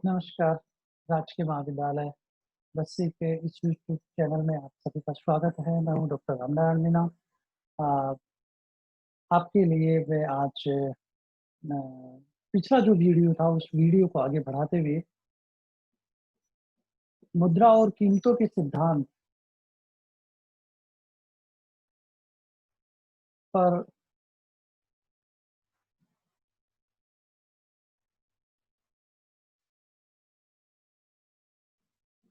नमस्कार, राजकीय महाविद्यालय बस्सी के इस यूट्यूब चैनल में आप सभी का स्वागत है। मैं हूँ डॉक्टर रामनारायण मीना। अ, आपके लिए मैं आज पिछला जो वीडियो था उस वीडियो को आगे बढ़ाते हुए मुद्रा और कीमतों के सिद्धांत पर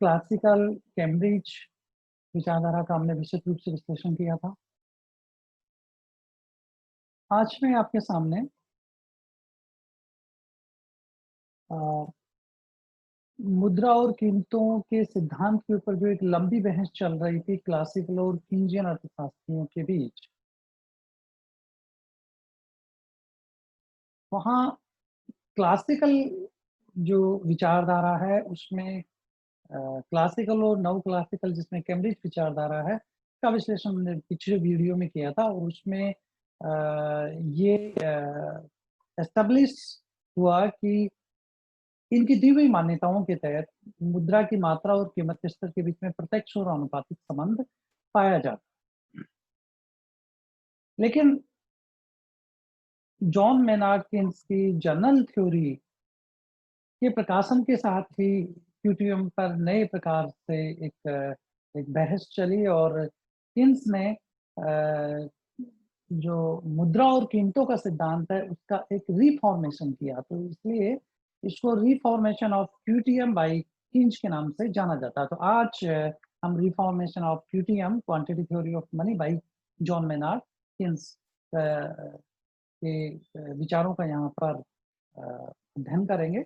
क्लासिकल कैम्ब्रिज विचारधारा का हमने विस्तृत रूप से विश्लेषण किया था। आज मैं आपके सामने अ, मुद्रा और कीमतों के सिद्धांत के ऊपर जो एक लंबी बहस चल रही थी क्लासिकल और कीynesian अर्थशास्त्रियों के बीच, वहाँ क्लासिकल जो विचारधारा है उसमें क्लासिकल और नव क्लासिकल जिसमें कैम्ब्रिज विचारधारा है, का विश्लेषण हमने पिछले वीडियो में किया था और उसमें ये एस्टेब्लिश हुआ कि इनकी दी हुई मान्यताओं के तहत मुद्रा की मात्रा और कीमत के स्तर के बीच में प्रत्यक्ष और आनुपातिक संबंध पाया जाता है। लेकिन जॉन मेनार्ड केन्स की जनरल थ्योरी के प्रकाशन के साथ ही क्यूटीएम पर नए प्रकार से एक बहस चली और किन्स ने जो मुद्रा और कीमतों का सिद्धांत है उसका एक रिफॉर्मेशन किया, तो इसलिए इसको reformation of QTM by Keynes के नाम से जाना जाता है। तो आज हम reformation of QTM quantity theory of money by John Maynard Keynes के विचारों का यहाँ पर अध्ययन करेंगे।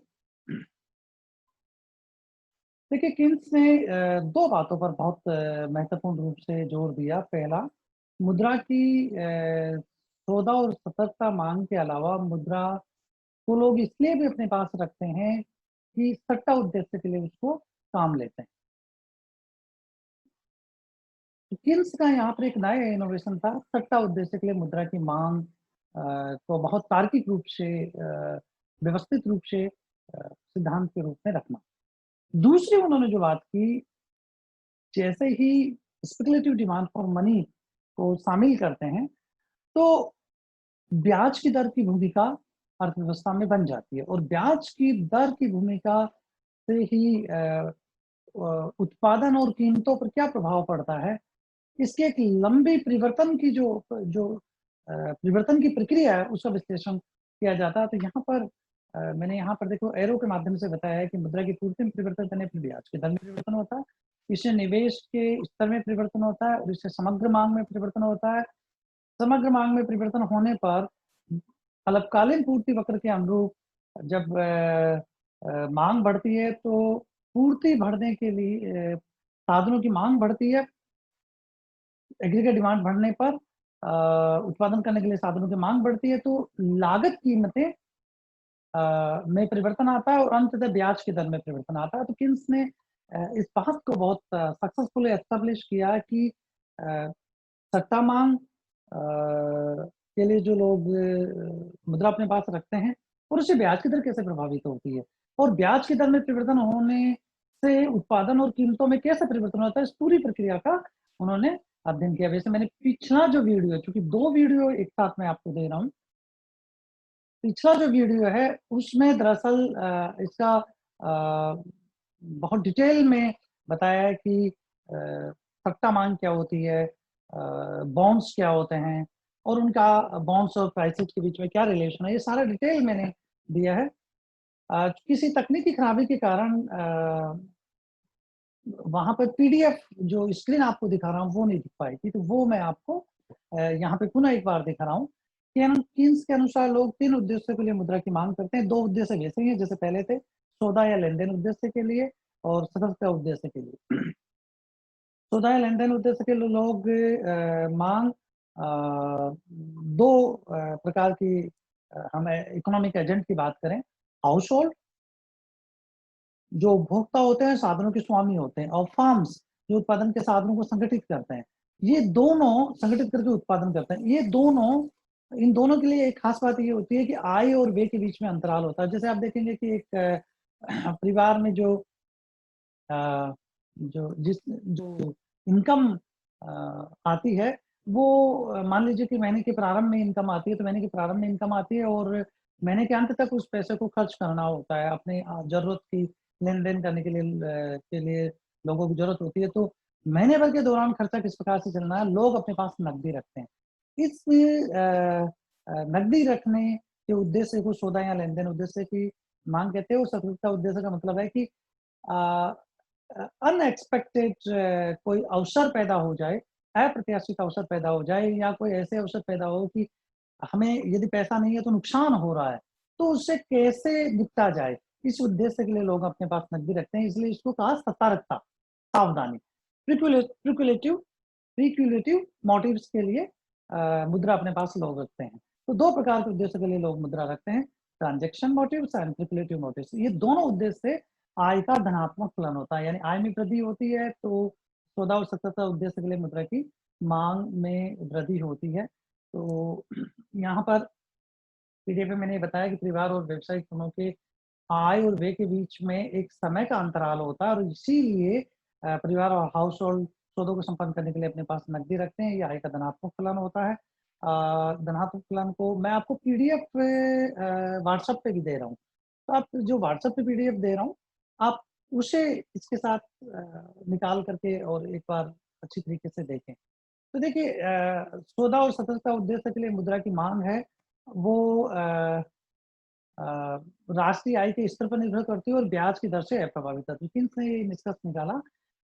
देखिए, किन्स ने 2 बातों पर बहुत महत्वपूर्ण रूप से जोर दिया। पहला, मुद्रा की सौदा और सतर्कता मांग के अलावा मुद्रा को लोग इसलिए भी अपने पास रखते हैं कि सट्टा उद्देश्य के लिए उसको काम लेते हैं। तो किन्स का यहाँ पर एक नया इनोवेशन था, सट्टा उद्देश्य के लिए मुद्रा की मांग को बहुत तार्किक रूप से व्यवस्थित रूप से सिद्धांत के रूप में रखना। दूसरी उन्होंने जो बात की, जैसे ही स्पेकुलेटिव डिमांड फॉर मनी को शामिल करते हैं, तो ब्याज की दर की भूमिका अर्थव्यवस्था में बन जाती है और ब्याज की दर की भूमिका से ही उत्पादन और कीमतों पर क्या प्रभाव पड़ता है, इसके एक लंबी परिवर्तन की जो जो परिवर्तन की प्रक्रिया है, उसका विश्लेषण किया जाता है। तो यहाँ पर मैंने यहाँ पर देखो एरो के माध्यम से बताया है कि मुद्रा की पूर्ति में परिवर्तन करने पर ब्याज की दर में परिवर्तन होता है, इससे निवेश के स्तर में परिवर्तन होता है और इससे समग्र मांग में परिवर्तन होता है। समग्र मांग में परिवर्तन होने पर अल्पकालीन पूर्ति वक्र के अनुरूप जब मांग बढ़ती है तो पूर्ति बढ़ने के लिए साधनों की मांग बढ़ती है। एग्रीगेट डिमांड बढ़ने पर उत्पादन करने के लिए साधनों की मांग बढ़ती है, तो लागत कीमतें में परिवर्तन आता है और अंततः ब्याज की दर में परिवर्तन आता है। तो किन्स ने इस बात को बहुत सक्सेसफुली एस्टेब्लिश किया कि सट्टा मांग के लिए जो लोग मुद्रा अपने पास रखते हैं और उससे ब्याज की दर कैसे प्रभावित होती है और ब्याज की दर में परिवर्तन होने से उत्पादन और कीमतों में कैसे परिवर्तन होता है, इस पूरी प्रक्रिया का उन्होंने अध्ययन किया। वैसे मैंने पिछला जो वीडियो है, चूंकि 2 वीडियो एक साथ मैं आपको दे रहा हूँ, पिछला जो वीडियो है उसमें दरअसल इसका बहुत डिटेल में बताया है कि सट्टा मांग क्या होती है, बॉन्ड्स क्या होते हैं और उनका बॉन्ड्स और प्राइसेस के बीच में क्या रिलेशन है, ये सारा डिटेल मैंने दिया है। किसी तकनीकी खराबी के कारण वहाँ पे पीडीएफ जो स्क्रीन आपको दिखा रहा हूँ वो नहीं दिख पाई थी, तो वो मैं आपको यहाँ पे पुनः एक बार दिखा रहा हूँ। किन्स के अनुसार लोग 3 उद्देश्यों के लिए मुद्रा की मांग करते हैं। 2 उद्देश्य वैसे ही हैं जैसे पहले थे, सौदा या लेन-देन उद्देश्य के लिए और सतर्कता उद्देश्य के लिए। सौदा या लेन-देन उद्देश्य के लिए लोग मांग 2 प्रकार की हम इकोनॉमिक एजेंट की बात करें, हाउस होल्ड जो उपभोक्ता होते हैं, साधनों के स्वामी होते हैं और फार्म्स जो उत्पादन के साधनों को संगठित करते हैं। ये दोनों संगठित करके उत्पादन करते हैं। ये दोनों इन दोनों के लिए एक खास बात ये होती है कि आय और व्यय के बीच में अंतराल होता है। जैसे आप देखेंगे कि एक परिवार में जो जो इनकम आती है वो मान लीजिए कि महीने के प्रारंभ में इनकम आती है, तो महीने के प्रारंभ में इनकम आती है और महीने के अंत तक उस पैसे को खर्च करना होता है, अपनी ज़रूरत की लेन-देन करने के लिए लोगों की ज़रूरत होती है, तो महीने भर के दौरान खर्चा किस प्रकार से चलना है, लोग अपने पास नकदी रखते हैं। इस नकदी रखने के उद्देश्य को सौदा या लेन-देन उद्देश्य की माँग कहते हैं और सतर्कता उद्देश्य का मतलब है कि अ अनएक्सपेक्टेड कोई अवसर पैदा हो जाए, अप्रत्याशित अवसर पैदा हो जाए या कोई ऐसे अवसर पैदा हो कि हमें यदि पैसा नहीं है तो नुकसान हो रहा है, तो उससे कैसे निपटा जाए? इस उद्देश्य के लिए लोग अपने पास नकदी रखते हैं, इसलिए इसको कहा सतर्कता, सावधानी। स्पेक्युलेटिव स्पेक्युलेटिव मोटिव्स के लिए मुद्रा अपने पास लोग रखते हैं। तो 2 प्रकार के उद्देश्य के लिए लोग मुद्रा रखते हैं, transaction motives and speculative motives. ये दोनों उद्देश्य से आय का धनात्मक फलन होता है, यानी आय में वृद्धि होती है, तो सौदा और सतर्कता उद्देश्य के लिए मुद्रा की माँग में वृद्धि होती है। तो यहाँ पर पीडीएफ में मैंने बताया कि परिवार और व्यावसायिक फर्मों के आय और व्यय के बीच में एक समय का अंतराल होता है और इसीलिए परिवार और हाउस होल्ड सौदों को संपन्न करने के लिए अपने पास नकदी रखते हैं। ये आय का धनात्मक फलन होता है। धनात्मक फलन को मैं आपको पीडीएफ व्हाट्सएप पे भी दे रहा हूँ। तो आप जो व्हाट्सएप पे पीडीएफ दे रहा हूँ, आप उसे इसके साथ निकाल करके और एक बार अच्छी तरीके से देखें। तो देखिए सौदा और सतर्कता उद्देश्य के लिए मुद्रा की माँग है, वो अ, राष्ट्रीय आय के स्तर पर निर्भर करती है और ब्याज की दर से अप्रभावित है। तो किन्स ने ये निष्कर्ष निकाला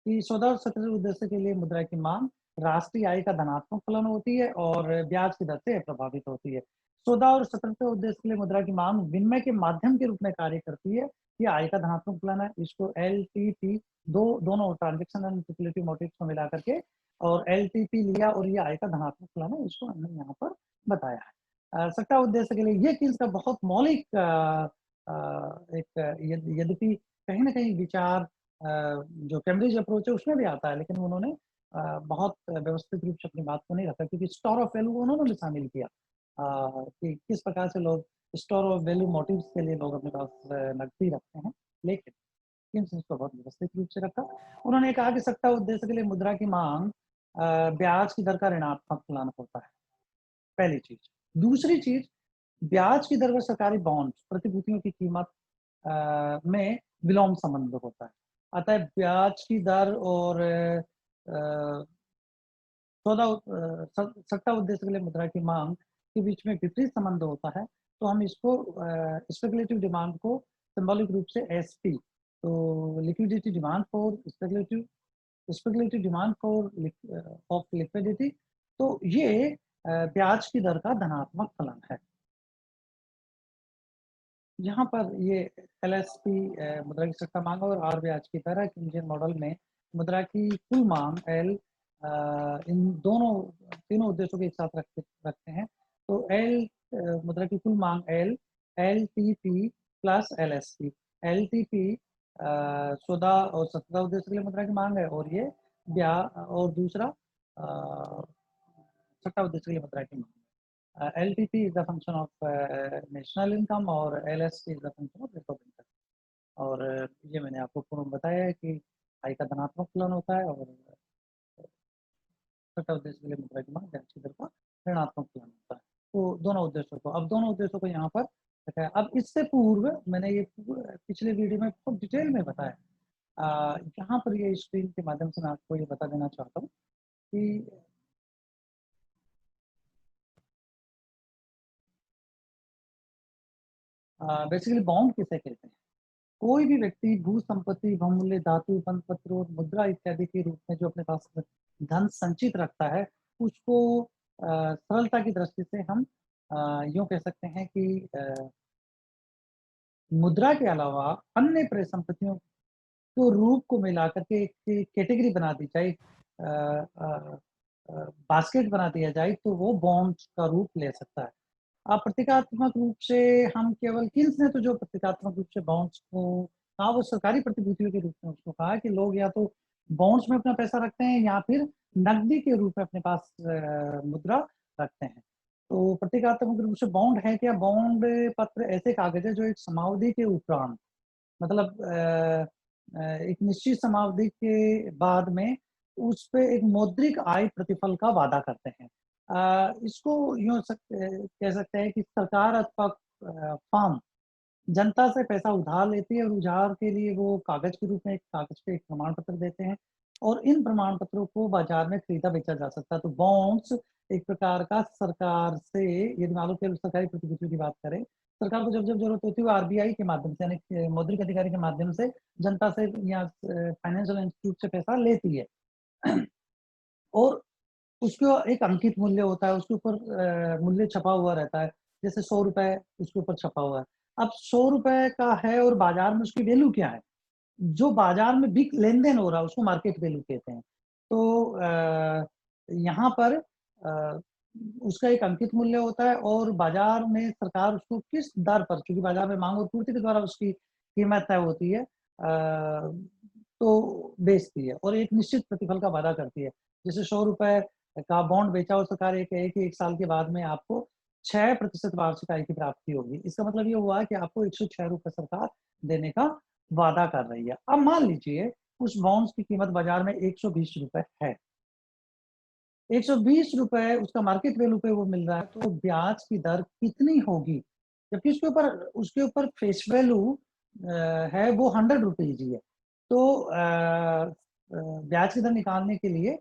कि सौदा और सतर्क उद्देश्य के लिए मुद्रा की मांग राष्ट्रीय आय का धनात्मक फलन होती है और ब्याज की दर से अप्रभावित होती है। सौदा और सतर्कता उद्देश्य के लिए मुद्रा की मांग विनिमय के माध्यम के रूप में कार्य करती है। ये आय का धनात्मक फलन है। इसको एलटीपी दोनों ट्रांजेक्शन एंड स्पेक्युलेटिव मोटिव्स को मिला करके और एलटीपी लिया और ये आय का धनात्मक फलन है। इसको हमने यहाँ पर बताया है। सट्टा उद्देश्य के लिए ये चीज़ का बहुत मौलिक एक यद्यपि कहीं न कहीं विचार जो कैम्ब्रिज अप्रोच है उसमें भी आता है, लेकिन उन्होंने बहुत व्यवस्थित रूप से अपनी बात को नहीं रखा क्योंकि स्टोर ऑफ वैल्यू को उन्होंने भी शामिल किया कि किस प्रकार से लोग स्टोर ऑफ वैल्यू मोटिव्स के लिए लोग अपने पास नकदी रखते हैं, लेकिन किन चीज़ को बहुत व्यवस्थित रूप से रखा। उन्होंने कहा कि सट्टा उद्देश्य के लिए मुद्रा की माँग ब्याज की दर का ऋणात्मक फलन होता है, पहली चीज़। दूसरी चीज़ ब्याज की दर पर सरकारी बॉन्ड्स प्रतिभूतियों की कीमत में विलोम संबंध होता है। अतः ब्याज की दर और सट्टा उद्देश्य के लिए मुद्रा की माँग के बीच में विपरीत संबंध होता है, तो हम इसको स्पेक्युलेटिव डिमांड को सिंबॉलिक रूप से एसपी तो liquidity demand for speculative demand for of liquidity तो ये ब्याज की दर का धनात्मक फलन है। यहाँ पर ये एलएसपी मुद्रा की सट्टा माँग और आर ब्याज की तरह इंडियन मॉडल में मुद्रा की कुल माँग एल इन दोनों तीनों उद्देश्यों के एक साथ रखते हैं। तो एल मुद्रा की कुल माँग L, LTP plus LSP. LTP सौदा और सट्टा उद्देश्य के लिए मुद्रा की माँग है और ये और दूसरा सट्टा उद्देश्य के लिए मुद्रा की माँग है। LTP is the function of national income और LSP is the function of rate of interest और ये मैंने आपको पूर्व बताया है कि आय का धनात्मक फलन होता है और सट्टा उद्देश्य के लिए मुद्रा की मांग ब्याज की दर का ऋणात्मक फलन होता है। तो दोनों उद्देश्यों को अब दोनों उद्देश्यों को यहाँ पर रखा है। अब इससे पूर्व मैंने ये पिछले वीडियो में बहुत डिटेल में बताया। यहाँ पर ये स्क्रीन के माध्यम से मैं आपको ये बता देना चाहता हूँ कि बेसिकली बॉन्ड किसे कहते हैं। कोई भी व्यक्ति भू संपत्ति, बहुमूल्य धातु, बंध पत्र और मुद्रा इत्यादि के रूप में जो अपने पास धन संचित रखता है, उसको सरलता की दृष्टि से हम यूँ कह सकते हैं कि मुद्रा के अलावा अन्य परिसंपत्तियों को रूप को मिलाकर के एक कैटेगरी बना दी जाए बास्केट बना दिया जाए, तो वो बॉन्ड्स का रूप ले सकता है। प्रतीकात्मक रूप से हम केवल किन्स ने तो जो प्रतीकात्मक रूप से बॉन्ड्स को कहा वो सरकारी प्रतिभूतियों के रूप में उसको कहा कि लोग या तो बॉन्ड्स में अपना पैसा रखते हैं या फिर नकदी के रूप में अपने पास मुद्रा रखते हैं। तो प्रतीकात्मक रूप से बॉन्ड है क्या? बॉन्ड पत्र ऐसे कागज है जो एक समावधि के उपरांत मतलब एक निश्चित समावधि के बाद में उस पे एक मौद्रिक आय प्रतिफल का वादा करते हैं। इसको कह सकते हैं कि सरकार अथवा फर्म जनता से पैसा उधार लेती है और उधार के लिए वो कागज़ के रूप में एक कागज़ पे एक प्रमाण पत्र देते हैं और इन प्रमाण पत्रों को बाज़ार में खरीदा-बेचा जा सकता है। तो बॉन्ड्स एक प्रकार का सरकार से, यदि मान लो कि सरकारी प्रतिभूतियों की बात करें, सरकार को जब-जब ज़रूरत होती है वो आरबीआई के माध्यम से यानी मौद्रिक अधिकारी के माध्यम से जनता से या फाइनेंशियल इंस्टीट्यूट से पैसा लेती है। और उसका एक अंकित मूल्य होता है, उसके ऊपर मूल्य छपा हुआ रहता है। जैसे ₹100 उसके ऊपर छपा हुआ है। अब ₹100 का है और बाज़ार में उसकी वैल्यू क्या है? जो बाज़ार में बिक लेन-देन हो रहा है, उसको मार्केट वैल्यू कहते हैं। तो यहाँ पर उसका एक अंकित मूल्य होता है और बाज़ार में सरकार उसको किस दर पर, क्योंकि बाज़ार में माँग और पूर्ति के द्वारा उसकी कीमत तय होती है, तो बेचती है और एक निश्चित प्रतिफल का वादा करती है। जैसे ₹100 का बॉन्ड बेचा और सरकार ये कहे कि 1 साल के बाद में आपको 6% वार्षिक आय की प्राप्ति होगी। इसका मतलब ये हुआ कि आपको ₹106 सरकार देने का वादा कर रही है। अब मान लीजिए उस बॉन्ड्स की कीमत बाज़ार में ₹120 है। ₹120 उसका मार्केट वैल्यू पे वो मिल रहा है, तो ब्याज की दर कितनी होगी? जबकि उसके ऊपर फेस वैल्यू है वो ₹100 ही है। तो ब्याज की दर निकालने के लिए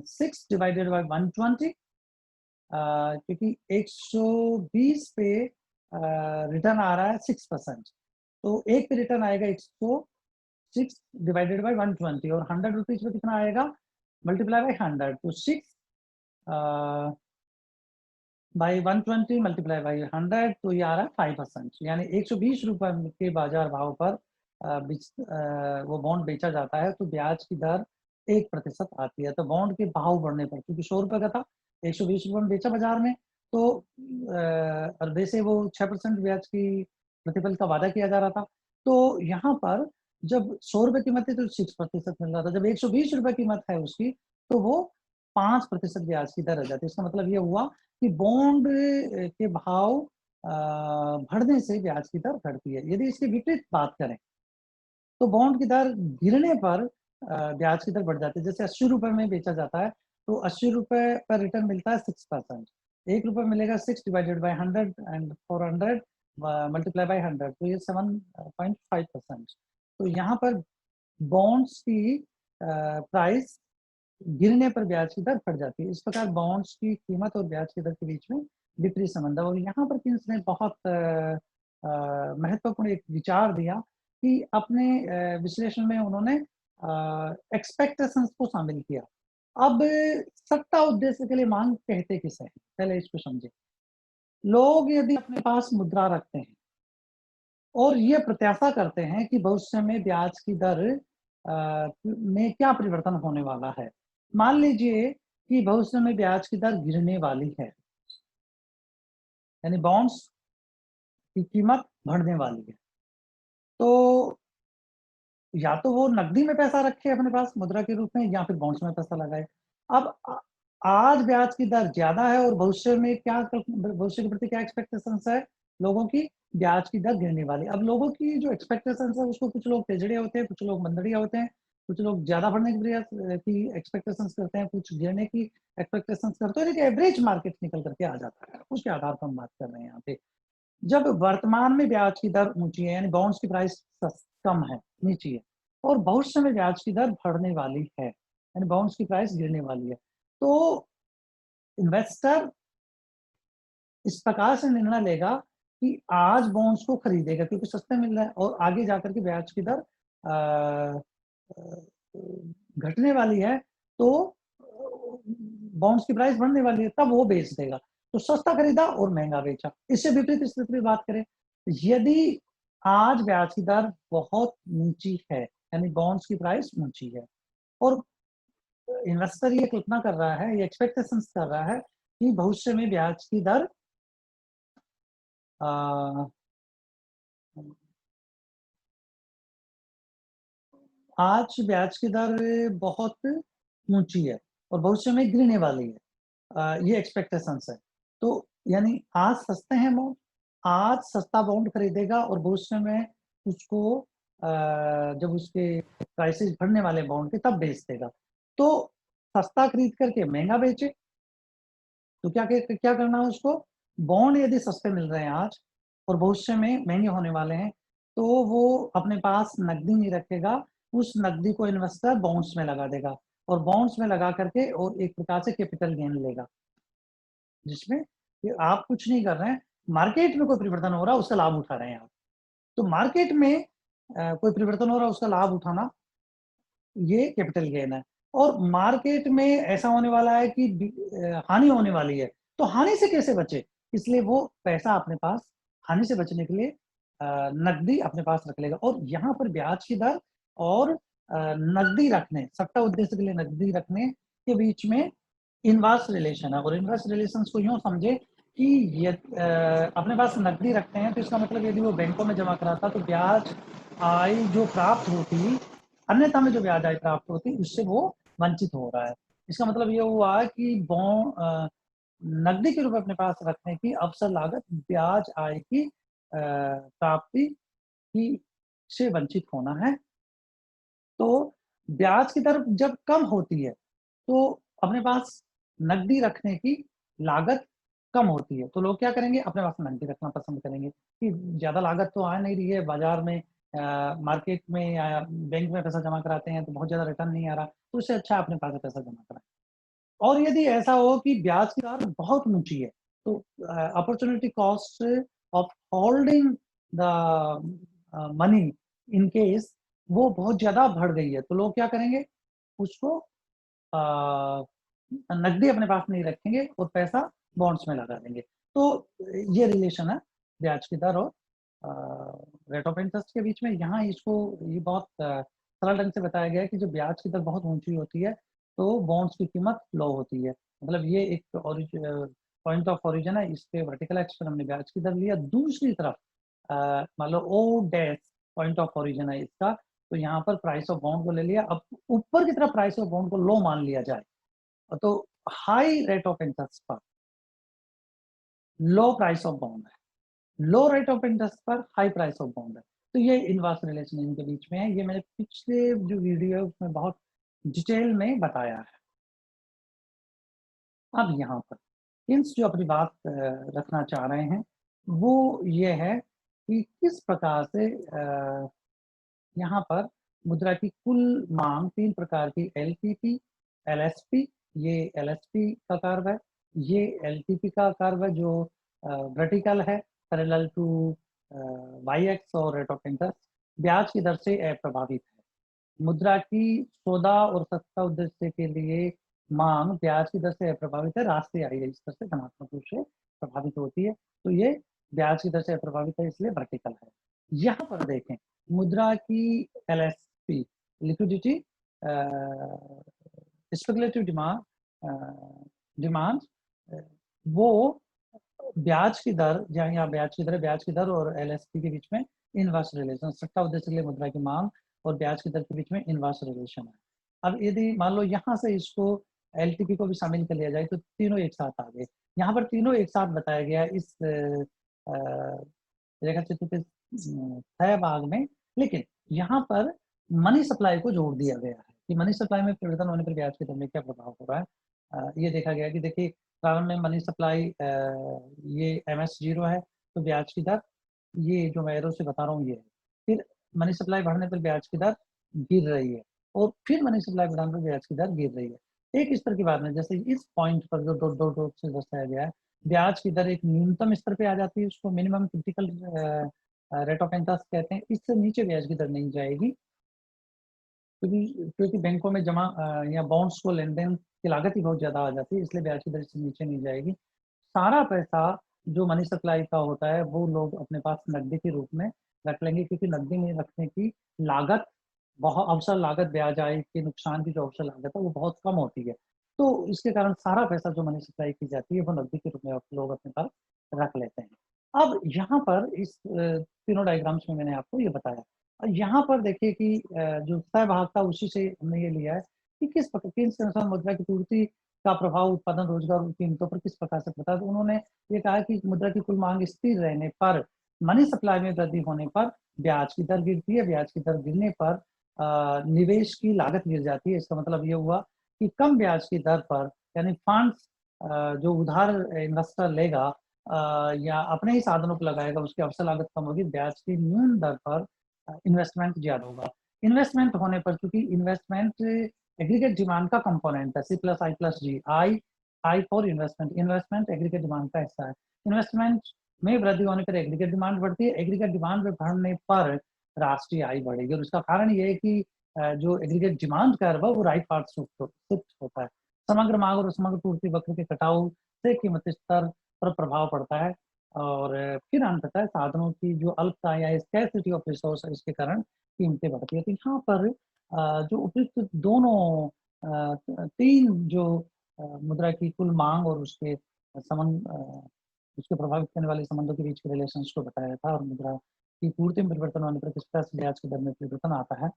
6 डिवाइडेड बाय 120, क्योंकि 120 पे रिटर्न आ रहा है 6%, तो 1 पे रिटर्न आएगा 106 डिवाइडेड बाय 120 और ₹100 पे कितना आएगा? मल्टीप्लाई बाय 100, तो 6 अ, बाय 120 मल्टीप्लाई बाय 100, तो ये आ रहा है 5%, यानी ₹120 के बाज़ार भाव पर वो बॉन्ड बेचा जाता है, तो ब्याज की दर 1% आती है। तो बॉन्ड के भाव बढ़ने पर, क्योंकि ₹100 का था, ₹120 में बेचा बाज़ार में, तो और वैसे वो 6% ब्याज की प्रतिफल का वादा किया जा रहा था। तो यहाँ पर जब ₹100 कीमत थी तो 6% मिल रहा था, जब ₹120 कीमत है उसकी, तो वो 5% ब्याज की दर आ जाती है। इसका मतलब ये हुआ कि बॉन्ड के भाव बढ़ने से ब्याज की दर घटती है। यदि इसकी विपरीत बात करें, तो बॉन्ड की दर गिरने पर ब्याज की दर बढ़ जाती है। जैसे ₹80 में बेचा जाता है, तो ₹80 पर रिटर्न मिलता है 6%। ₹1 मिलेगा 6 divided by 100 and 400 multiply by 100, तो ये 7.5%। तो यहाँ पर बॉन्ड्स की प्राइस गिरने पर ब्याज की दर बढ़ जाती है। इस प्रकार बॉन्ड्स की कीमत और ब्याज की दर के बीच में विपरीत संबंध है और यहाँ पर किन्स ने बहुत महत्वपूर्ण एक विचार दिया कि अपने विश्लेषण में उन्होंने एक्सपेक्टेशंस को शामिल किया। अब सट्टा उद्देश्य के लिए माँग कहते किसे हैं? पहले इसको समझें। लोग यदि अपने पास मुद्रा रखते हैं और ये प्रत्याशा करते हैं कि भविष्य में ब्याज की दर में क्या परिवर्तन होने वाला है। मान लीजिए कि भविष्य में ब्याज की दर गिरने वाली है, यानी बॉन्ड्स की कीमत बढ़ने वाली है। तो या तो वो नकदी में पैसा रखे अपने पास मुद्रा के रूप में या फिर बॉन्ड्स में पैसा लगाए। अब आज ब्याज की दर ज़्यादा है और भविष्य के प्रति क्या एक्सपेक्टेशंस है लोगों की? ब्याज की दर गिरने वाली। अब लोगों की जो एक्सपेक्टेशंस है उसको कुछ लोग तेजड़े होते हैं, कुछ लोग मंदड़िया होते हैं, कुछ लोग ज़्यादा बढ़ने की एक्सपेक्टेशंस करते हैं, कुछ गिरने की एक्सपेक्टेशंस करते हैं और एक एवरेज मार्केट निकल कर के आ जाता है। उसके आधार पर हम बात कर रहे हैं यहाँ पे। जब वर्तमान में ब्याज की दर ऊँची है, यानी बॉन्ड्स की प्राइस कम है, नीची है और भविष्य में ब्याज की दर बढ़ने वाली है, यानी बॉन्ड्स की प्राइस गिरने वाली है। तो इन्वेस्टर इस प्रकार से निर्णय लेगा कि आज बॉन्ड्स को खरीदेगा क्योंकि सस्ते मिल रहा है और आगे जाकर के ब्याज की दर अ अ, घटने वाली है, तो बॉन्ड्स की प्राइस बढ़ने वाली है, तब वो बेच देगा। तो सस्ता खरीदा और महँगा बेचा। इससे विपरीत स्थिति में बात करें, यदि आज ब्याज की दर बहुत ऊँची है, यानी बॉन्ड्स की प्राइस ऊँची है और इन्वेस्टर ये कल्पना कर रहा है, ये एक्सपेक्टेशंस कर रहा है कि भविष्य में ब्याज की दर अ, आज ब्याज की दर बहुत ऊँची है और भविष्य में गिरने वाली है। ये एक्सपेक्टेशंस है। तो यानी आज सस्ते हैं बॉन्ड, आज सस्ता बॉन्ड खरीदेगा और भविष्य में उसको जब उसके प्राइसेस बढ़ने वाले बॉन्ड के तब बेच देगा। तो सस्ता खरीद करके महँगा बेचे, तो क्या करना है उसको? बॉन्ड यदि सस्ते मिल रहे हैं आज और भविष्य में महँगे होने वाले हैं, तो वो अपने पास नकदी नहीं रखेगा, उस नकदी को इन्वेस्टर बॉन्ड्स में लगा देगा और बॉन्ड्स में लगा करके और एक प्रकार से कैपिटल गेन लेगा। जिसमें कि आप कुछ नहीं कर रहे हैं, मार्केट में कोई परिवर्तन हो रहा है, उसका लाभ उठा रहे हैं आप। तो मार्केट में कोई परिवर्तन हो रहा है, उसका लाभ उठाना, ये कैपिटल गेन है। और मार्केट में ऐसा होने वाला है कि हानि होने वाली है, तो हानि से कैसे बचे? इसलिए वो पैसा अपने पास हानि से बचने के लिए नकदी अपने पास रख लेगा और यहाँ पर ब्याज की दर और नकदी रखने, सट्टा उद्देश्य के लिए नकदी रखने के बीच में इनवर्स रिलेशन है और इनवर्स रिलेशंस को यूँ समझे कि ये अपने पास नकदी रखते हैं, तो इसका मतलब यदि वो बैंकों में जमा कराता तो ब्याज आय जो प्राप्त होती, अन्यथा में जो ब्याज आय प्राप्त होती, उससे वो वंचित हो रहा है। इसका मतलब ये हुआ कि नकदी के रूप में अपने पास रखने की अवसर लागत ब्याज आय की प्राप्ति की से वंचित होना है। तो ब्याज की दर जब कम होती है, तो अपने पास नकदी रखने की लागत कम होती है। तो लोग क्या करेंगे? अपने पास नकदी रखना पसंद करेंगे कि ज़्यादा लागत तो आ नहीं रही है, बाज़ार में मार्केट में या बैंक में पैसा जमा कराते हैं तो बहुत ज़्यादा रिटर्न नहीं आ रहा, तो उससे अच्छा अपने पास पैसा जमा कराएँ। और यदि ऐसा हो कि ब्याज की दर बहुत ऊँची है, तो opportunity cost of holding the money in case वो बहुत ज़्यादा बढ़ गई है, तो लोग क्या करेंगे? उसको अ, नकदी अपने पास नहीं रखेंगे और पैसा बॉन्ड्स में लगा देंगे। तो ये रिलेशन है ब्याज की दर और रेट ऑफ इंटरेस्ट के बीच में। यहाँ इसको ये बहुत सरल ढंग से बताया गया है कि जब ब्याज की दर बहुत ऊँची होती है, तो बॉन्ड्स की कीमत लो होती है। मतलब ये एक पॉइंट ऑफ ओरिजिन है, इसके वर्टिकल एक्स पर हमने ब्याज की दर लिया। दूसरी तरफ मान लो O dash point of origin है इसका, तो यहाँ पर प्राइस ऑफ बॉन्ड को ले लिया। अब ऊपर की तरफ प्राइस ऑफ बॉन्ड को लो मान लिया जाए, तो हाई रेट ऑफ इंटरेस्ट पर लो प्राइस ऑफ बॉन्ड है, लो रेट ऑफ इंटरेस्ट पर हाई प्राइस ऑफ बॉन्ड है। तो ये इनवर्स रिलेशन इनके बीच में है। ये मैंने पिछले जो वीडियो है उसमें बहुत डिटेल में बताया है। अब यहाँ पर हिंट्स जो अपनी बात रखना चाह रहे हैं, वो ये है कि किस प्रकार से यहाँ पर मुद्रा की कुल मांग 3 प्रकार की एलटीपी, एलएसपी, ये एलएसपी का कर्व है, ये एलटीपी का कर्व है जो वर्टिकल है पैरेलल टू वाई एक्स और रेट ऑफ इंटरेस्ट ब्याज की दर से अप्रभावित है। मुद्रा की सौदा और सस्ता उद्देश्य के लिए मांग ब्याज की दर से अप्रभावित है, राष्ट्रीय आय इस तरह से धनात्मक रूप से प्रभावित होती है। तो ये ब्याज की दर से अप्रभावित है, इसलिए वर्टिकल है। यहाँ पर देखें मुद्रा की एलएसपी लिक्विडिटी स्पेकुलेटिव डिमांड वो ब्याज की दर, जहाँ यहाँ ब्याज की दर है, ब्याज की दर और एलएसपी के बीच में इनवर्स रिलेशन, सट्टा उद्देश्य के लिए मुद्रा की मांग और ब्याज की दर के बीच में इनवर्स रिलेशन है। अब यदि मान लो यहाँ से इसको एलटीपी को भी शामिल कर लिया जाए तो तीनों एक साथ आ गए। यहाँ पर तीनों एक साथ बताया गया इस रेखा चित्र के तय भाग में, लेकिन यहाँ पर मनी सप्लाई को जोड़ दिया गया है कि मनी सप्लाई में परिवर्तन होने पर ब्याज की दर में क्या प्रभाव हो रहा है। ये देखा गया कि देखिए प्रारंभ में मनी सप्लाई ये एमएस 0 है, तो ब्याज की दर ये जो मैं एरो से बता रहा हूँ ये है। फिर मनी सप्लाई बढ़ने पर ब्याज की दर गिर रही है और फिर मनी सप्लाई बढ़ाने पर ब्याज की दर गिर रही है। एक स्तर की बात नहीं, जैसे इस पॉइंट पर जो डॉट डॉट डॉट से दर्शाया गया है, ब्याज की दर एक न्यूनतम स्तर पे आ जाती है, उसको minimum critical rate of interest कहते हैं। इससे नीचे ब्याज की दर नहीं जाएगी क्योंकि बैंकों में जमा या बॉन्ड्स को लेन-देन की लागत ही बहुत ज़्यादा आ जाती है, इसलिए ब्याज की दर इससे नीचे नहीं जाएगी। सारा पैसा जो मनी सप्लाई का होता है, वो लोग अपने पास नकदी के रूप में रख लेंगे क्योंकि नकदी में रखने की लागत अवसर लागत ब्याज आय के नुकसान की जो अवसर लागत है, वो बहुत कम होती है। तो इसके कारण सारा पैसा जो मनी सप्लाई की जाती है, वो नकदी के रूप में लोग अपने पास रख लेते हैं। अब यहाँ पर इस तीनों डायग्राम्स में मैंने आपको ये बताया। यहाँ पर देखिए कि जो सहभाग था उसी से हमने ये लिया है कि किस अनुसार मुद्रा की पूर्ति का प्रभाव उत्पादन, रोजगार और कीमतों पर किस प्रकार से पड़ता है। तो उन्होंने ये कहा कि मुद्रा की कुल मांग स्थिर रहने पर मनी सप्लाई में वृद्धि होने पर ब्याज की दर गिरती है, ब्याज की दर गिरने पर निवेश की लागत गिर जाती है। इसका मतलब ये हुआ कि कम ब्याज की दर पर, यानी फंड्स जो उधार इन्वेस्टर लेगा या अपने ही साधनों को लगाएगा, उसकी अवसर लागत कम होगी, ब्याज की न्यून दर पर इन्वेस्टमेंट ज्यादा होगा। इन्वेस्टमेंट होने पर, चूंकि इन्वेस्टमेंट एग्रीगेट डिमांड का कंपोनेंट है, C+I+G, I for investment, investment aggregate demand का हिस्सा है। इन्वेस्टमेंट में वृद्धि होने पर एग्रीगेट डिमांड बढ़ती है, एग्रीगेट डिमांड में बढ़ने पर राष्ट्रीय आय बढ़ेगी। और उसका कारण ये है कि जो एग्रीगेट डिमांड कर्व है वो राइट पार्ट शिफ्ट होता है। समग्र मांग और समग्र पूर्ति वक्र के कटाव से कीमत स्तर पर प्रभाव पड़ता है। और फिर अंततः साधनों की जो अल्पता या स्कैर्सिटी ऑफ रिसोर्स, इसके कारण कीमतें बढ़ती है। तो यहाँ पर जो उपयुक्त दोनों तीन जो मुद्रा की कुल मांग और उसके संबंध, उसके प्रभावित करने वाले संबंधों के बीच के रिलेशंस को बताया था, और मुद्रा की पूर्ति में परिवर्तन होने पर किस तरह से ब्याज की दर में परिवर्तन आता है।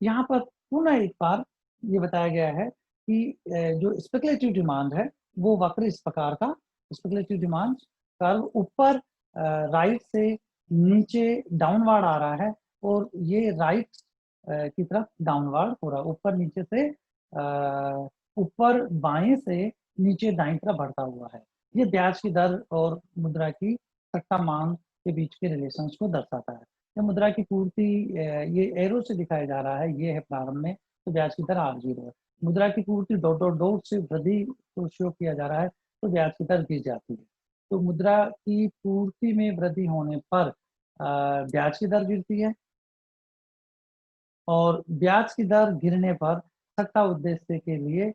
यहाँ पर पुनः एक बार ये बताया गया है कि जो स्पेकुलेटिव डिमांड है वो वक्र इस प्रकार का, स्पेकुलेटिव डिमांड कर्व ऊपर राइट से नीचे डाउनवर्ड आ रहा है, और ये राइट की तरफ डाउनवर्ड हो रहा है, ऊपर नीचे से ऊपर बाएं से नीचे दाईं तरफ बढ़ता हुआ है। ये ब्याज की दर और मुद्रा की सट्टा मांग के बीच के रिलेशंस को दर्शाता है। ये मुद्रा की पूर्ति ये एरो से दिखाया जा रहा है, ये है प्रारंभ में, तो ब्याज की दर R0 है। मुद्रा की पूर्ति डॉट डॉट डॉट से वृद्धि को शो किया जा रहा है, तो ब्याज की दर गिर जाती है। तो मुद्रा की पूर्ति में वृद्धि होने पर ब्याज की दर गिरती है, और ब्याज की दर गिरने पर सट्टा उद्देश्य के लिए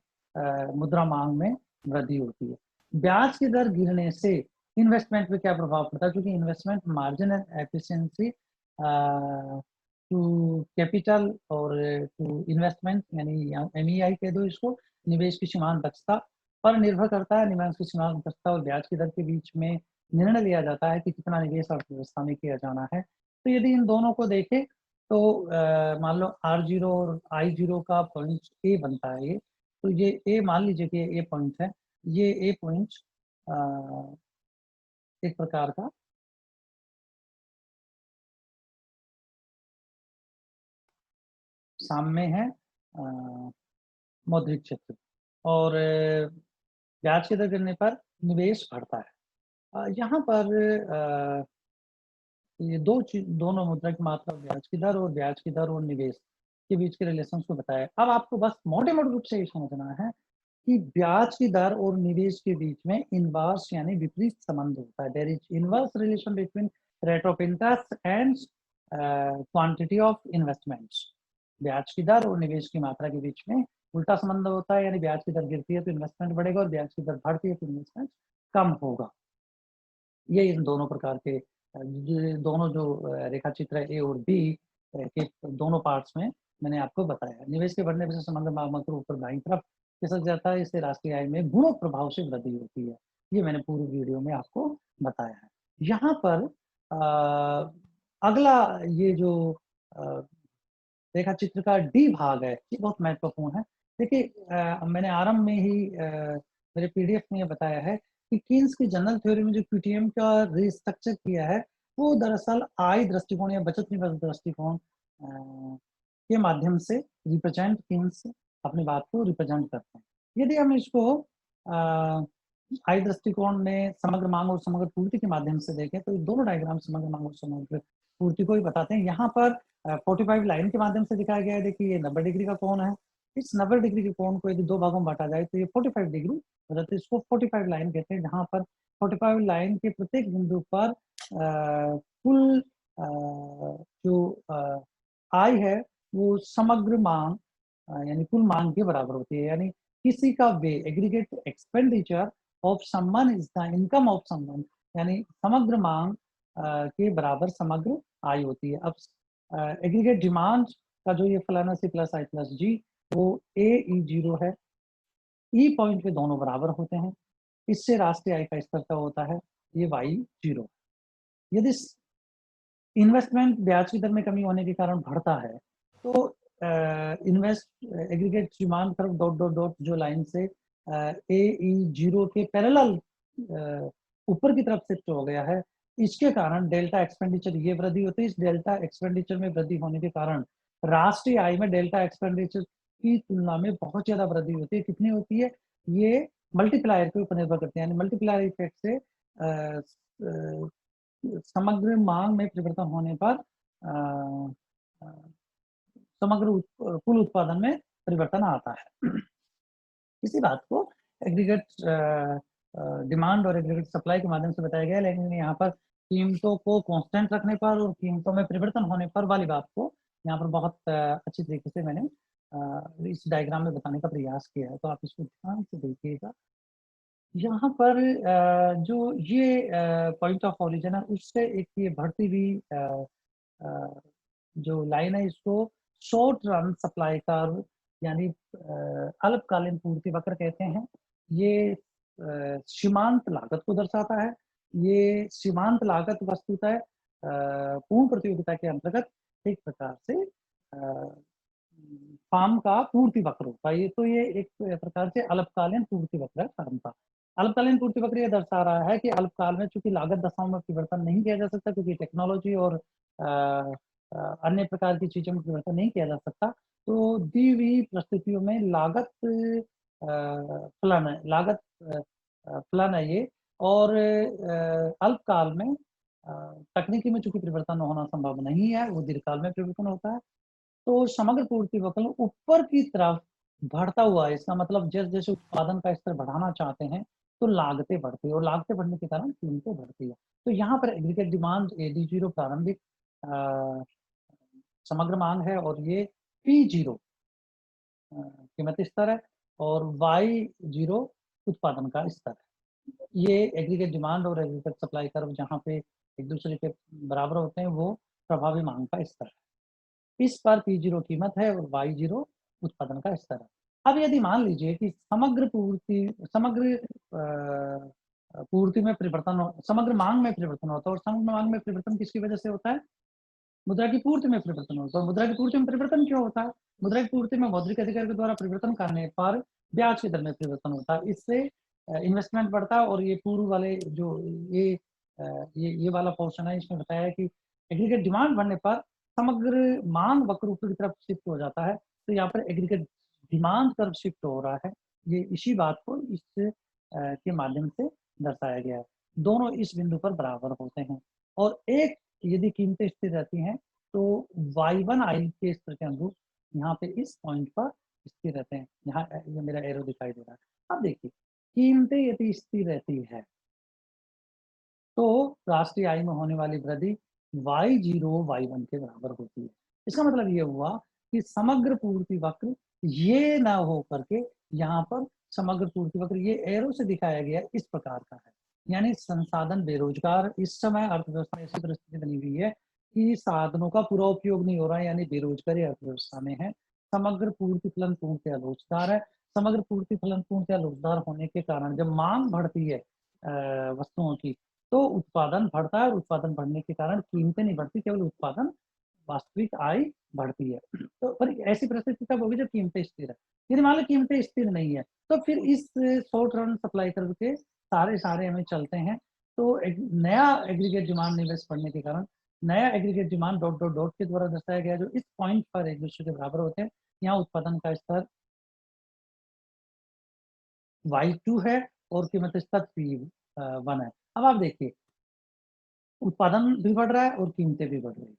मुद्रा मांग में वृद्धि होती है। ब्याज की दर गिरने से इन्वेस्टमेंट पे क्या प्रभाव पड़ता है, क्योंकि investment margin and efficiency to capital और टू इन्वेस्टमेंट, यानी MEI कह दो इसको, निवेश की सीमांत दक्षता पर निर्भर करता है। निवेश की सीमांत दक्षता और ब्याज की दर के बीच में निर्णय लिया जाता है कि कितना निवेश अर्थव्यवस्था में किया जाना है। तो यदि इन दोनों को देखें तो मान लो R0 और I0 का पॉइंट ए बनता है ये, तो ये ए मान लीजिए कि ए पॉइंट है, ये ए पॉइंट एक प्रकार का सामने है मौद्रिक क्षेत्र, और ब्याज की दर गिरने पर निवेश बढ़ता है। यहाँ पर ये दोनों मुद्रा की मात्रा, ब्याज की दर और ब्याज की दर और निवेश के बीच के रिलेशंस को बताया। अब आपको बस मोटे मोटे रूप से ये समझना है कि ब्याज की दर और निवेश के बीच में इनवर्स यानी विपरीत संबंध होता है। There is inverse relation between rate of interest and quantity of investments. ब्याज की दर और निवेश की मात्रा के बीच में उल्टा संबंध होता है, यानी ब्याज की दर गिरती है तो इन्वेस्टमेंट बढ़ेगा, और ब्याज की दर बढ़ती है तो इन्वेस्टमेंट कम होगा। ये इन दोनों प्रकार के दोनों जो रेखा चित्र है ए और बी के दोनों पार्ट्स में मैंने आपको बताया। निवेश के बढ़ने से संबंध मात्रा ऊपर दाईं तरफ खिसक जाता है, इससे राष्ट्रीय आय में गुणक प्रभाव से वृद्धि होती है। ये मैंने पूरी वीडियो में आपको बताया है। यहाँ पर अगला ये जो रेखा चित्र का डी भाग है, ये बहुत महत्वपूर्ण है। देखिए मैंने आरंभ में ही मेरे PDF में बताया है कि कीन्स की जनरल थ्योरी में जो QTM का रिस्ट्रक्चर किया है, वो दरअसल आय दृष्टिकोण या बचत निवेश दृष्टिकोण के माध्यम से रिप्रेजेंट कीन्स अपनी बात को रिप्रेजेंट करते हैं। यदि हम इसको आय दृष्टिकोण में समग्र मांग और समग्र पूर्ति के माध्यम से देखें, तो दोनों डायग्राम समग्र मांग और समग्र पूर्ति को ही बताते हैं। यहाँ पर 45 लाइन के माध्यम से दिखाया गया है। देखिए ये 90 डिग्री का कोण है, इस 90 डिग्री के कोण को यदि दो भागों में बांटा जाए तो ये 45 डिग्री हो जाती है। इसको 45 लाइन कहते हैं, जहाँ पर 45 लाइन के प्रत्येक बिंदु पर कुल जो आय है वो समग्र मांग यानी कुल मांग के बराबर होती है। यानी किसी का व्यय, aggregate expenditure of someone is the income of someone, यानी समग्र मांग के बराबर समग्र आय होती है। अब एग्रीगेट डिमांड का जो ये फलाना C+I+G वो AE0 है। ई पॉइंट पे दोनों बराबर होते हैं, इससे राष्ट्रीय आय का स्तर क्या होता है, ये Y0। यदि इन्वेस्टमेंट ब्याज की दर में कमी होने के कारण बढ़ता है, तो invest aggregate demand curve dot dot dot जो लाइन से AE0 के पैरेलल ऊपर की तरफ शिफ्ट हो गया है, इसके कारण डेल्टा एक्सपेंडिचर ये वृद्धि होती है। इस डेल्टा एक्सपेंडिचर में वृद्धि होने के कारण राष्ट्रीय आय में डेल्टा एक्सपेंडिचर की तुलना में बहुत ज्यादा वृद्धि होती है। कितनी होती है? ये मल्टीप्लायर के ऊपर निर्भर करते हैं, यानी मल्टीप्लायर इफेक्ट से समग्र मांग में परिवर्तन होने पर समग्र कुल उत्पादन में परिवर्तन आता है। इसी बात को एग्रीगेट डिमांड और एग्रीगेट सप्लाई के माध्यम से बताया गया है, लेकिन यहाँ पर कीमतों को कांस्टेंट रखने पर और कीमतों में परिवर्तन होने पर वाली बात को यहाँ पर बहुत अच्छी तरीके से मैंने इस डायग्राम में बताने का प्रयास किया है। तो आप इसको ध्यान से देखिएगा। यहाँ पर जो ये पॉइंट ऑफ ओरिजिन है उससे एक ये बढ़ती हुई जो लाइन है इसको शॉर्ट रन सप्लाई कर्व यानी अल्पकालीन पूर्ति वक्र कहते हैं। ये सीमांत लागत को दर्शाता है। ये सीमांत लागत वस्तुतः पूर्ण प्रतियोगिता के अंतर्गत एक प्रकार से फार्म का पूर्ति वक्र होता है। ये तो ये एक प्रकार से अल्पकालीन पूर्ति वक्र है फार्म का। अल्पकालीन पूर्ति वक्र ये दर्शा रहा है कि अल्पकाल में चूंकि लागत दशाओं में परिवर्तन नहीं किया जा सकता, क्योंकि टेक्नोलॉजी और अन्य प्रकार की चीजों में परिवर्तन नहीं किया जा सकता, तो दी हुई परिस्थितियों में लागत फलन है ये। और अल्पकाल में तकनीकी में चूंकि परिवर्तन होना संभव नहीं है, वो दीर्घकाल में परिवर्तन होता है। तो समग्र पूर्ति वक्र ऊपर की तरफ बढ़ता हुआ है। इसका मतलब जैसे जैसे उत्पादन का स्तर बढ़ाना चाहते हैं तो लागतें बढ़ती है और लागतें बढ़ने के कारण कीमतें बढ़ती है। तो यहाँ पर एग्रीगेट डिमांड AD0 प्रारंभिक समग्र मांग है और ये P0 कीमत स्तर है और Y0 उत्पादन का स्तर है। ये एग्रीगेट डिमांड और एग्रीगेट सप्लाई कर्व जहाँ पे एक दूसरे के बराबर होते हैं वो प्रभावी मांग का स्तर है। इस पर P0 कीमत है और Y0 उत्पादन का स्तर है। अब यदि मान लीजिए कि समग्र पूर्ति में परिवर्तन समग्र मांग में परिवर्तन होता है, और समग्र मांग में परिवर्तन किसकी वजह से होता है? मुद्रा की पूर्ति में परिवर्तन होता है। मुद्रा की पूर्ति में परिवर्तन क्यों होता है? मुद्रा की पूर्ति में मौद्रिक अधिकार के द्वारा परिवर्तन करने पर ब्याज की दर में परिवर्तन होता है। इससे इन्वेस्टमेंट बढ़ता है। और ये पूर्व वाले जो ये वाला पोर्शन है, इसमें बताया है कि एग्रीगेट डिमांड बढ़ने पर समग्र मांग वक्र ऊपर की तरफ शिफ्ट हो जाता है। तो यहाँ पर एग्रीगेट डिमांड तरफ शिफ्ट हो रहा है। ये इसी बात को इस के माध्यम से दर्शाया गया है। दोनों इस बिंदु पर बराबर होते हैं और एक यदि कीमतें स्थिर रहती हैं तो Y1 आयल के स्तर के अनुरूप यहाँ पे इस पॉइंट पर स्थिर रहते हैं। यहाँ ये मेरा एरो दिखाई दे रहा है। अब देखिए, कीमतें यदि स्थिर रहती है तो राष्ट्रीय आय में होने वाली वृद्धि Y0 Y1 के बराबर होती है। इसका मतलब ये हुआ कि समग्र पूर्ति वक्र ये ना हो करके यहाँ पर समग्र पूर्ति वक्र ये एरो से दिखाया गया इस प्रकार का है। यानी संसाधन बेरोजगार, इस समय अर्थव्यवस्था में ऐसी परिस्थिति बनी हुई है कि साधनों का पूरा उपयोग नहीं हो रहा है, यानी बेरोजगारी अर्थव्यवस्था में है। समग्र पूर्ति फलन पूर्णतया लोचदार है। समग्र पूर्ति फलन पूर्णतया लोचदार होने के कारण जब मांग बढ़ती है वस्तुओं की तो उत्पादन बढ़ता है और उत्पादन बढ़ने के कारण कीमतें नहीं बढ़ती, केवल उत्पादन वास्तविक आय बढ़ती है। तो पर ऐसी परिस्थिति तब होगी जब कीमतें स्थिर है। यदि मान लो कीमतें स्थिर नहीं है तो फिर इस शॉर्ट रन सप्लाई कर्व के सारे हमें चलते हैं। तो एक नया एग्रीगेट डिमांड निवेश बढ़ने के कारण नया aggregate demand dot dot dot के द्वारा दर्शाया गया जो इस पॉइंट पर एक दूसरे के बराबर होते हैं। यहाँ उत्पादन का स्तर Y2 है और कीमत स्तर P1 है। अब आप देखिए, उत्पादन भी बढ़ रहा है और कीमतें भी बढ़ रही है।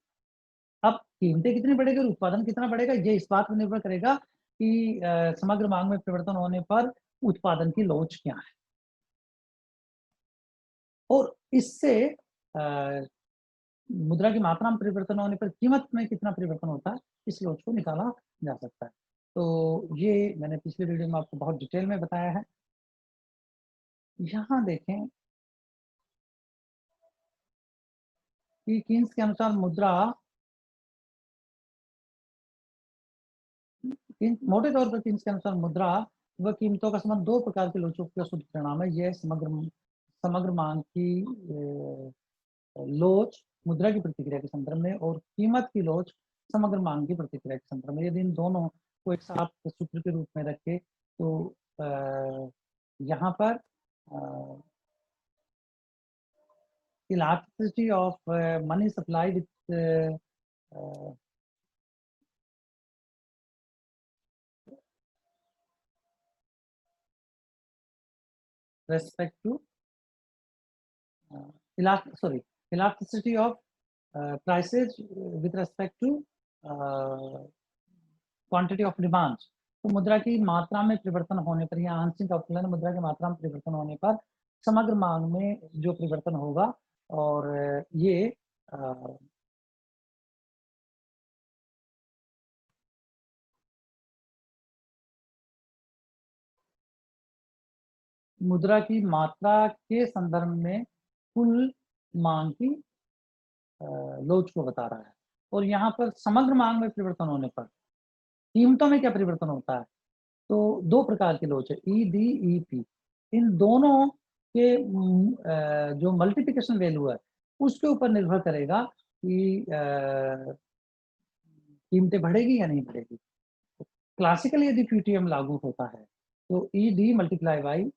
अब कीमतें कितनी बढ़ेगी और उत्पादन कितना बढ़ेगा, ये इस बात पर निर्भर करेगा कि समग्र मांग में परिवर्तन होने पर उत्पादन की लोच क्या है और इससे मुद्रा की मात्रा में परिवर्तन होने पर कीमत में कितना परिवर्तन होता है, इस लोच को निकाला जा सकता है। तो ये मैंने पिछले वीडियो में आपको बहुत डिटेल में बताया है। यहाँ देखें कि कीन्स के अनुसार मुद्रा मोटे तौर पर कीन्स के अनुसार मुद्रा व कीमतों का संबंध दो प्रकार के लोचों का शुद्ध परिणाम है। यह समग्र मांग की लोच मुद्रा की प्रतिक्रिया के संदर्भ में और कीमत की लोच समग्र मांग की प्रतिक्रिया के संदर्भ में। यदि इन दोनों को एक साथ सूत्र के रूप में रखे तो यहाँ पर elasticity of money supply with respect to elasticity of prices with respect to quantity of demand. तो मुद्रा की मात्रा में परिवर्तन होने पर या आंशिक अवकलन मुद्रा की मात्रा में परिवर्तन होने पर समग्र मांग में जो परिवर्तन होगा और ये मुद्रा की मात्रा के संदर्भ में कुल मांग की लोच को बता रहा है। और यहाँ पर समग्र मांग में परिवर्तन होने पर कीमतों में क्या परिवर्तन होता है? तो दो प्रकार की लोच है, ई डी ई पी। इन दोनों के जो मल्टीप्लिकेशन वैल्यू है उसके ऊपर निर्भर करेगा कि कीमतें बढ़ेगी या नहीं बढ़ेगी। क्लासिकल यदि क्यूटीएम लागू होता है तो E D multiply by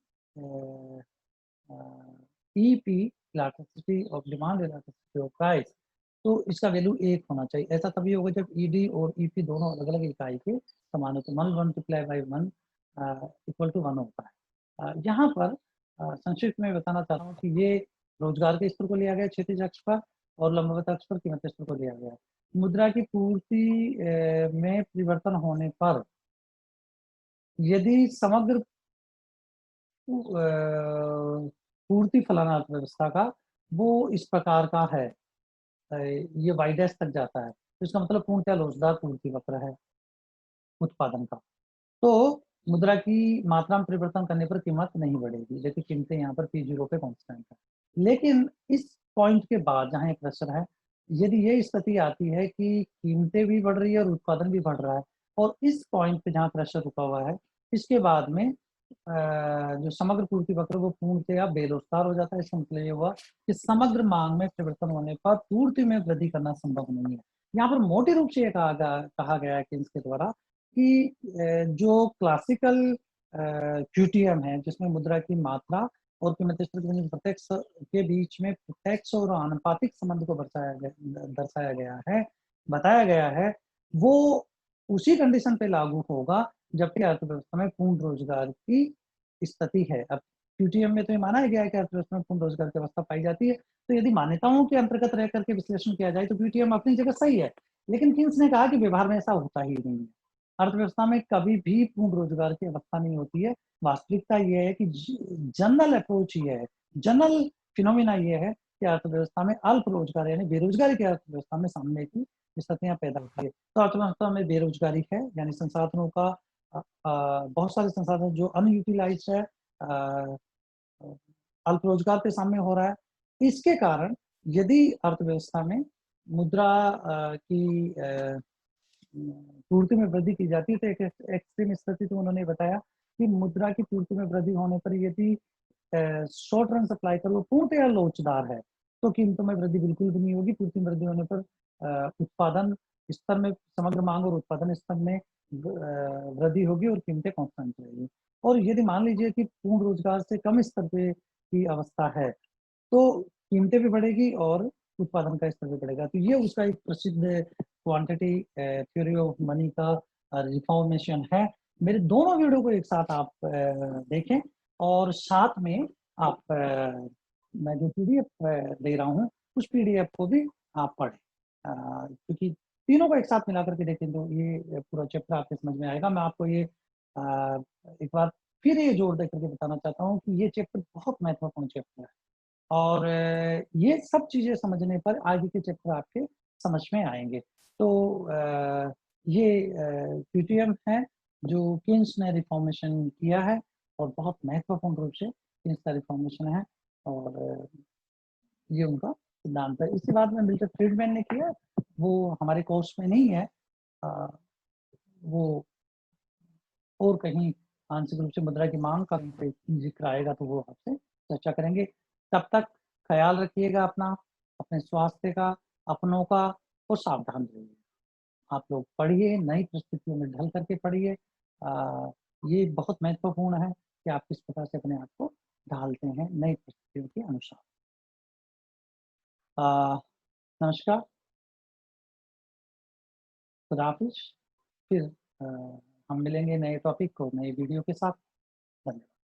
E P elasticity of demand elasticity of price, तो इसका वैल्यू 1 होना चाहिए। ऐसा तभी होगा जब ईडी और ईपी दोनों अलग-अलग इकाई के समान हो, तो 1 मल्टीप्लाई बाय 1 इक्वल टू 1 होता है। यहाँ पर संक्षिप्त में बताना चाहता हूँ कि ये रोजगार के स्तर को लिया गया क्षैतिज अक्ष पर और लंबवत अक्ष पर कीमत स्तर को लिया गया है। मुद्रा की पूर्ति में परिवर्तन होने पर यदि समग्र पूर्ति फलाना अर्थव्यवस्था का वो इस प्रकार का है, ये वाई डैश तक जाता है, तो इसका मतलब पूर्णतः लोचदार पूर्ति वक्र है उत्पादन का। तो मुद्रा की मात्रा में परिवर्तन करने पर कीमत नहीं बढ़ेगी, जबकि कीमतें यहाँ पर P0 पे कांस्टेंट है। लेकिन इस पॉइंट के बाद जहाँ एक प्रेशर है, यदि ये स्थिति आती है कि कीमतें भी बढ़ रही है और उत्पादन भी बढ़ रहा है और इस पॉइंट पे जहाँ प्रेशर रुका हुआ है, इसके बाद में जो समग्र पूर्ति वक्र वो पूर्णतया बेरोजगार हो जाता है। इसका मतलब ये हुआ कि समग्र मांग में परिवर्तन होने पर पूर्ति में वृद्धि करना संभव नहीं है। यहाँ पर मोटे रूप से ये कहा गया है कि इसके द्वारा कि जो क्लासिकल क्यूटीएम है जिसमें मुद्रा की मात्रा और कीमत स्तर के प्रत्यक्ष के बीच में प्रत्यक्ष और आनुपातिक संबंध को दर्शाया गया है, बताया गया है, वो उसी कंडीशन पे लागू होगा जबकि अर्थव्यवस्था में पूर्ण रोजगार की स्थिति है। अब क्यूटीएम में तो ये माना गया है कि अर्थव्यवस्था में पूर्ण रोजगार की अवस्था पाई जाती है, तो यदि मान्यताओं के अंतर्गत रह करके विश्लेषण किया जाए तो क्यूटीएम अपनी जगह सही है, लेकिन किन्स ने कहा कि व्यवहार में ऐसा होता ही नहीं है। अर्थव्यवस्था में कभी भी पूर्ण रोजगार की अवस्था नहीं होती है। वास्तविकता ये है कि जनरल अप्रोच ये है, जनरल फिनोमिना ये है कि अर्थव्यवस्था में अल्प रोजगार यानी बेरोजगारी की अर्थव्यवस्था में सामने की स्थितियां पैदा होती है। तो अर्थव्यवस्था में बेरोजगारी है यानी संसाधनों का बहुत सारे संसाधन जो अनयूटिलाइज है, अल्प रोजगार के सामने हो रहा है। इसके कारण यदि अर्थव्यवस्था में मुद्रा की पूर्ति में वृद्धि की जाती है तो एक एक्सट्रीम स्थिति तो उन्होंने बताया कि मुद्रा की पूर्ति में वृद्धि होने पर यदि शॉर्ट रन सप्लाई पर वो पूर्णतया लोचदार है तो कीमतों में वृद्धि बिल्कुल भी नहीं होगी। पूर्ति में वृद्धि होने पर उत्पादन स्तर में समग्र मांग और उत्पादन स्तर में वृद्धि होगी और कीमतें कांस्टेंट रहेगी। और यदि मान लीजिए कि पूर्ण रोजगार से कम स्तर पे की अवस्था है तो कीमतें भी बढ़ेगी और उत्पादन का स्तर भी बढ़ेगा। तो ये उसका एक प्रसिद्ध क्वांटिटी थ्योरी ऑफ मनी का रिफॉर्मेशन है। मेरे दोनों वीडियो को एक साथ आप देखें और साथ में आप मैं जो पीडीएफ दे रहा हूँ उस पीडीएफ को भी आप पढ़ें, क्योंकि तीनों को एक साथ मिला करके देखें तो ये पूरा चैप्टर आपके समझ में आएगा। मैं आपको ये एक बार फिर ये जोर दे करके बताना चाहता हूँ कि ये चैप्टर बहुत महत्वपूर्ण चैप्टर है और ये सब चीजें समझने पर आगे के चैप्टर आपके समझ में आएंगे। तो ये क्यूटीएम है जो किन्स ने रिफॉर्मेशन किया है और बहुत महत्वपूर्ण रूप से किन्स का रिफॉर्मेशन है और ये उनका सिद्धांत है। इसके बाद में मिल्टन फ्रीडमैन ने किया, वो हमारे कोर्स में नहीं है, वो और कहीं आंशिक रूप से मुद्रा की मांग का जिक्र आएगा तो वो आपसे चर्चा करेंगे। तब तक ख्याल रखिएगा अपना, अपने स्वास्थ्य का, अपनों का और सावधान रहिए। आप लोग पढ़िए, नई परिस्थितियों में ढल करके पढ़िए। ये बहुत महत्वपूर्ण है कि आप किस प्रकार से अपने आप को ढालते हैं नई परिस्थितियों के अनुसार। अ, नमस्कार, खुदा हाफ़िज़। फिर अ, हम मिलेंगे नए टॉपिक को, नए वीडियो के साथ। धन्यवाद।